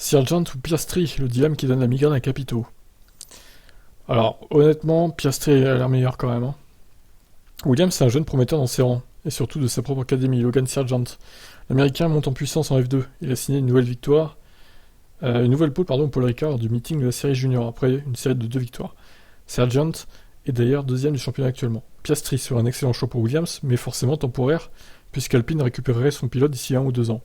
Sargent ou Piastri, le dilemme qui donne la migraine à Capito. Alors, honnêtement, Piastri a l'air meilleur quand même. Hein. Williams, c'est un jeune prometteur dans ses rangs, et surtout de sa propre académie, Logan Sargent. L'Américain monte en puissance en F2. Il a signé une nouvelle victoire, une nouvelle pole au Paul Ricard lors du meeting de la série junior, après une série de 2 victoires. Sargent est d'ailleurs deuxième du championnat actuellement. Piastri sera un excellent choix pour Williams, mais forcément temporaire, puisqu'Alpine récupérerait son pilote d'ici 1 ou 2 ans.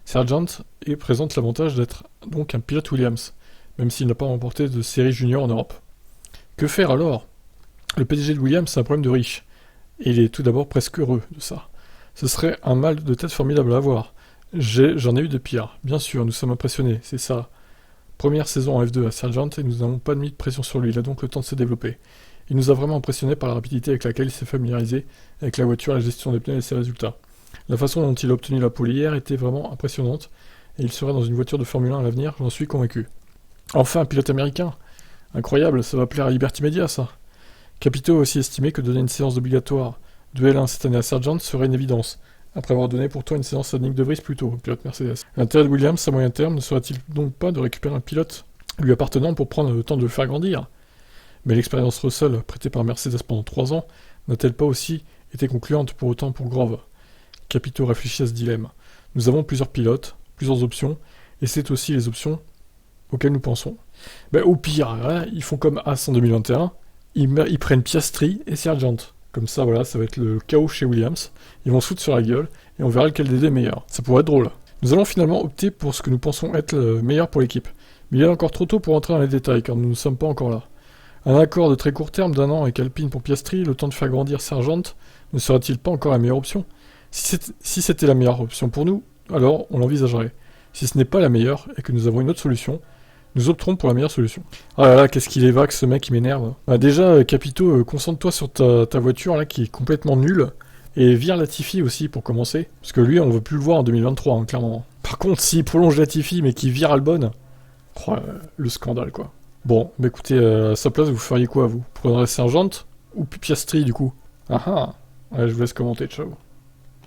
Sargent présente l'avantage d'être donc un pilote Williams, même s'il n'a pas remporté de série junior en Europe. Que faire alors? Le PDG de Williams a un problème de riche, et il est tout d'abord presque heureux de ça. Ce serait un mal de tête formidable à avoir. J'en ai eu de pire. Bien sûr, nous sommes impressionnés, c'est ça. Première saison en F2 à Sargent et nous n'avons pas mis de pression sur lui, il a donc le temps de se développer. Il nous a vraiment impressionnés par la rapidité avec laquelle il s'est familiarisé avec la voiture, la gestion des pneus et ses résultats. La façon dont il a obtenu la pole hier était vraiment impressionnante, et il serait dans une voiture de Formule 1 à l'avenir, j'en suis convaincu. Enfin, un pilote américain. Incroyable, ça va plaire à Liberty Media, ça. Capito a aussi estimé que donner une séance obligatoire de L1 cette année à Sargent serait une évidence, après avoir donné pour toi une séance à Nick De Vries plus tôt, pilote Mercedes. L'intérêt de Williams à moyen terme ne serait-il donc pas de récupérer un pilote lui appartenant pour prendre le temps de le faire grandir? Mais l'expérience Russell, prêtée par Mercedes pendant 3 ans, n'a-t-elle pas aussi été concluante pour autant pour Grove? Capito réfléchit à ce dilemme. Nous avons plusieurs pilotes, plusieurs options, et c'est aussi les options auxquelles nous pensons. Au pire, hein, ils font comme As en 2021, ils prennent Piastri et Sargent. Comme ça, voilà, ça va être le chaos chez Williams. Ils vont se foutre sur la gueule, et on verra lequel des deux est meilleur. Ça pourrait être drôle. Nous allons finalement opter pour ce que nous pensons être le meilleur pour l'équipe. Mais il est encore trop tôt pour entrer dans les détails, car nous ne sommes pas encore là. Un accord de très court terme d'1 an avec Alpine pour Piastri, le temps de faire grandir Sargent, ne serait-il pas encore la meilleure option? Si c'était la meilleure option pour nous, alors on l'envisagerait. Si ce n'est pas la meilleure, et que nous avons une autre solution, nous opterons pour la meilleure solution. Ah là là, qu'est-ce qu'il est vague ce mec, il m'énerve. Déjà, Capito, concentre-toi sur ta voiture là qui est complètement nulle, et vire Latifi aussi pour commencer, parce que lui on veut plus le voir en 2023, hein, clairement. Par contre, s'il prolonge Latifi mais qu'il vire Albon, oh, le scandale quoi. Bon, écoutez, à sa place vous feriez quoi vous? Prendrez Sargent ou Piastri du coup? Ah ah, ouais, je vous laisse commenter, ciao.